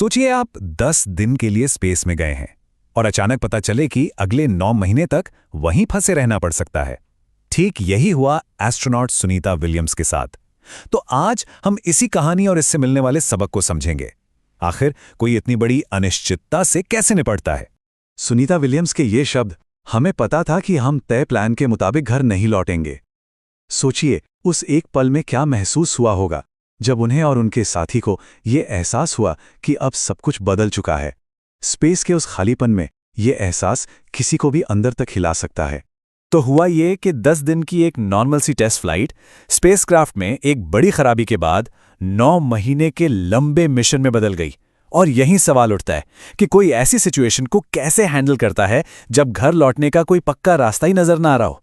सोचिए आप 10 दिन के लिए स्पेस में गए हैं और अचानक पता चले कि अगले 9 महीने तक वहीं फंसे रहना पड़ सकता है। ठीक यही हुआ एस्ट्रोनॉट सुनीता विलियम्स के साथ। तो आज हम इसी कहानी और इससे मिलने वाले सबक को समझेंगे। आखिर कोई इतनी बड़ी अनिश्चितता से कैसे निपटता है। सुनीता विलियम्स के ये शब्द, हमें पता था कि हम तय प्लान के मुताबिक घर नहीं लौटेंगे। सोचिए उस एक पल में क्या महसूस हुआ होगा जब उन्हें और उनके साथी को ये एहसास हुआ कि अब सब कुछ बदल चुका है। स्पेस के उस खालीपन में ये एहसास किसी को भी अंदर तक हिला सकता है। तो हुआ ये कि 10 दिन की एक नॉर्मल सी टेस्ट फ्लाइट स्पेसक्राफ्ट में एक बड़ी खराबी के बाद 9 महीने के लंबे मिशन में बदल गई। और यही सवाल उठता है कि कोई ऐसी सिचुएशन को कैसे हैंडल करता है जब घर लौटने का कोई पक्का रास्ता ही नजर ना आ रहा हो।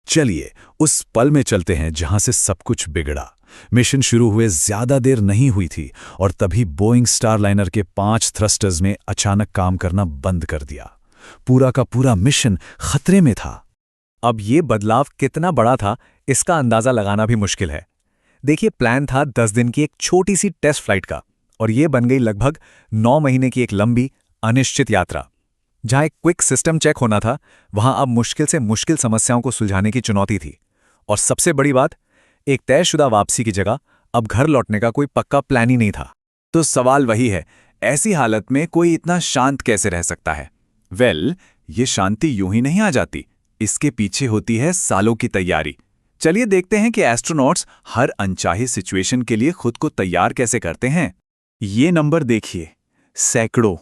चलिए उस पल में चलते हैं जहां से सब कुछ बिगड़ा। मिशन शुरू हुए ज्यादा देर नहीं हुई थी और तभी बोइंग स्टारलाइनर के 5 थ्रस्टर्स में अचानक काम करना बंद कर दिया। पूरा का पूरा मिशन खतरे में था। अब ये बदलाव कितना बड़ा था, इसका अंदाजा लगाना भी मुश्किल है। देखिए, प्लान था 10 दिन की एक छोटी सी टेस्ट फ्लाइट का, और ये बन गई लगभग 9 महीने की एक लंबी अनिश्चित यात्रा। जहां एक क्विक सिस्टम चेक होना था, वहां अब मुश्किल से मुश्किल समस्याओं को सुलझाने की चुनौती थी। और सबसे बड़ी बात, एक तयशुदा वापसी की जगह अब घर लौटने का कोई पक्का प्लान ही नहीं था। तो सवाल वही है, ऐसी हालत में कोई इतना शांत कैसे रह सकता है? ये शांति यूं ही नहीं आ जाती। इसके पीछे होती है सालों की तैयारी। चलिए देखते हैं कि एस्ट्रोनॉट्स हर अनचाही सिचुएशन के लिए खुद को तैयार कैसे करते हैं। ये नंबर देखिए, सैकड़ों।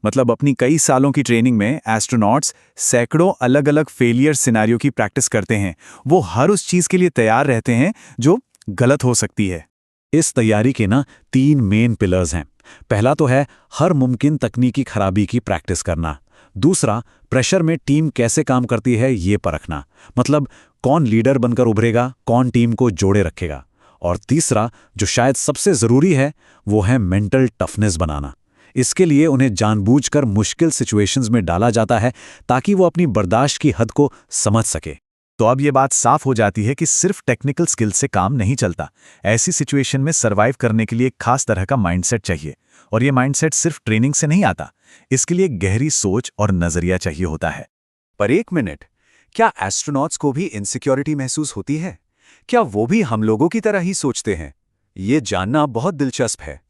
मतलब अपनी कई सालों की ट्रेनिंग में एस्ट्रोनॉट्स सैकड़ों अलग अलग फेलियर सिनेरियो की प्रैक्टिस करते हैं। वो हर उस चीज के लिए तैयार रहते हैं जो गलत हो सकती है। इस तैयारी के 3 मेन पिलर्स हैं। पहला तो है हर मुमकिन तकनीकी खराबी की प्रैक्टिस करना। दूसरा, प्रेशर में टीम कैसे काम करती है ये परखना। मतलब कौन लीडर बनकर उभरेगा, कौन टीम को जोड़े रखेगा। और तीसरा, जो शायद सबसे जरूरी है, वो है मेंटल टफनेस बनाना। इसके लिए उन्हें जानबूझकर मुश्किल सिचुएशंस में डाला जाता है ताकि वो अपनी बर्दाश्त की हद को समझ सके। तो अब ये बात साफ हो जाती है कि सिर्फ टेक्निकल स्किल से काम नहीं चलता। ऐसी सिचुएशन में सर्वाइव करने के लिए एक खास तरह का माइंडसेट चाहिए। और ये माइंडसेट सिर्फ ट्रेनिंग से नहीं आता, इसके लिए गहरी सोच और नजरिया चाहिए होता है। पर एक मिनट, क्या एस्ट्रोनॉट्स को भी इनसिक्योरिटी महसूस होती है? क्या वो भी हम लोगों की तरह ही सोचते हैं? ये जानना बहुत दिलचस्प है।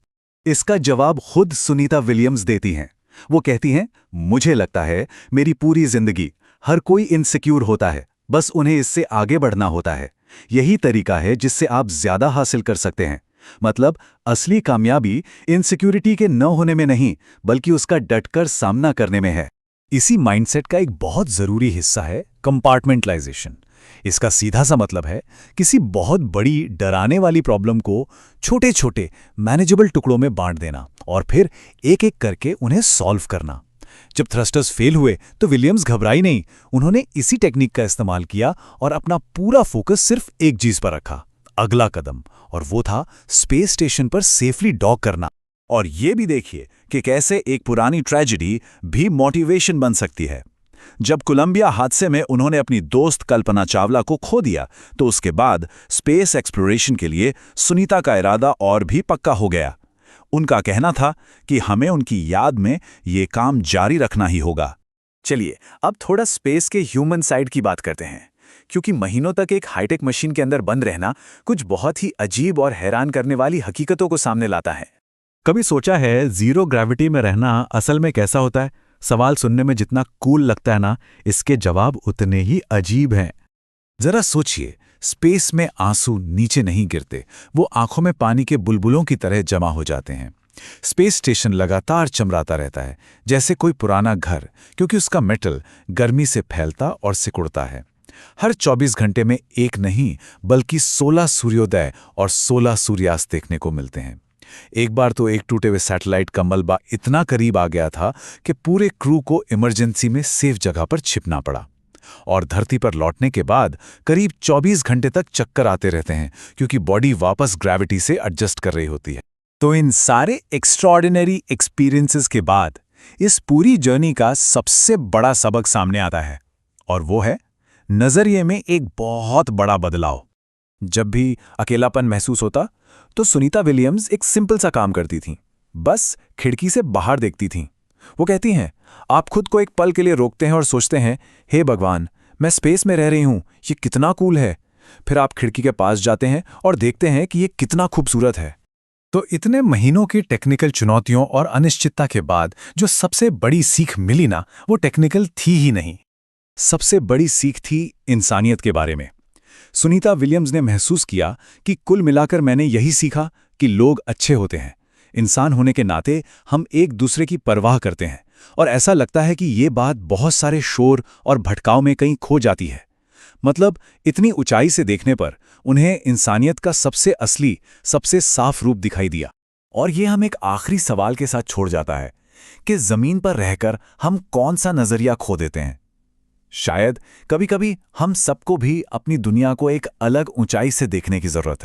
इसका जवाब खुद सुनीता विलियम्स देती हैं। वो कहती हैं, मुझे लगता है मेरी पूरी जिंदगी हर कोई इनसिक्योर होता है, बस उन्हें इससे आगे बढ़ना होता है। यही तरीका है जिससे आप ज्यादा हासिल कर सकते हैं। मतलब असली कामयाबी इनसिक्योरिटी के न होने में नहीं, बल्कि उसका डटकर सामना करने में है। इसी माइंडसेट का एक बहुत जरूरी हिस्सा है कंपार्टमेंटलाइजेशन। इसका सीधा सा मतलब है किसी बहुत बड़ी डराने वाली प्रॉब्लम को छोटे छोटे मैनेजेबल टुकड़ों में बांट देना और फिर एक एक करके उन्हें सॉल्व करना। जब थ्रस्टर्स फेल हुए तो विलियम्स घबराई नहीं। उन्होंने इसी टेक्निक का इस्तेमाल किया और अपना पूरा फोकस सिर्फ एक चीज पर रखा, अगला कदम, और वो था स्पेस स्टेशन पर सेफली डॉक करना। और ये भी देखिए कि कैसे एक पुरानी ट्रेजेडी भी मोटिवेशन बन सकती है। जब कोलंबिया हादसे में उन्होंने अपनी दोस्त कल्पना चावला को खो दिया, तो उसके बाद स्पेस एक्सप्लोरेशन के लिए सुनीता का इरादा और भी पक्का हो गया। उनका कहना था कि हमें उनकी याद में ये काम जारी रखना ही होगा। चलिए अब थोड़ा स्पेस के ह्यूमन साइड की बात करते हैं, क्योंकि महीनों तक एक हाईटेक मशीन के अंदर बंद रहना कुछ बहुत ही अजीब और हैरान करने वाली हकीकतों को सामने लाता है। कभी सोचा है जीरो ग्रेविटी में रहना असल में कैसा होता है? सवाल सुनने में जितना कूल लगता है ना, इसके जवाब उतने ही अजीब हैं। जरा सोचिए, स्पेस में आंसू नीचे नहीं गिरते, वो आंखों में पानी के बुलबुलों की तरह जमा हो जाते हैं। स्पेस स्टेशन लगातार चमराता रहता है जैसे कोई पुराना घर, क्योंकि उसका मेटल गर्मी से फैलता और सिकुड़ता है। हर 24 घंटे में एक नहीं बल्कि 16 सूर्योदय और 16 सूर्यास्त देखने को मिलते हैं। एक बार तो एक टूटे हुए सैटेलाइट का मलबा इतना करीब आ गया था कि पूरे क्रू को इमरजेंसी में सेफ जगह पर छिपना पड़ा। और धरती पर लौटने के बाद करीब 24 घंटे तक चक्कर आते रहते हैं, क्योंकि बॉडी वापस ग्रेविटी से एडजस्ट कर रही होती है। तो इन सारे एक्स्ट्राऑर्डिनरी एक्सपीरियंसेस के बाद इस पूरी जर्नी का सबसे बड़ा सबक सामने आता है, और वो है नजरिए में एक बहुत बड़ा बदलाव। जब भी अकेलापन महसूस होता तो सुनीता विलियम्स एक सिंपल सा काम करती थीं। बस खिड़की से बाहर देखती थीं। वो कहती हैं, आप खुद को एक पल के लिए रोकते हैं और सोचते हैं, हे भगवान, मैं स्पेस में रह रही हूं, ये कितना कूल है। फिर आप खिड़की के पास जाते हैं और देखते हैं कि ये कितना खूबसूरत है। तो इतने महीनों की टेक्निकल चुनौतियों और अनिश्चितता के बाद जो सबसे बड़ी सीख मिली ना, वो टेक्निकल थी ही नहीं। सबसे बड़ी सीख थी इंसानियत के बारे में। सुनीता विलियम्स ने महसूस किया कि कुल मिलाकर मैंने यही सीखा कि लोग अच्छे होते हैं। इंसान होने के नाते हम एक दूसरे की परवाह करते हैं, और ऐसा लगता है कि ये बात बहुत सारे शोर और भटकाव में कहीं खो जाती है। मतलब इतनी ऊंचाई से देखने पर उन्हें इंसानियत का सबसे असली, सबसे साफ रूप दिखाई दिया। और ये हम एक आखिरी सवाल के साथ छोड़ जाता है कि जमीन पर रहकर हम कौन सा नजरिया खो देते हैं। शायद कभी-कभी हम सबको भी अपनी दुनिया को एक अलग ऊंचाई से देखने की जरूरत है।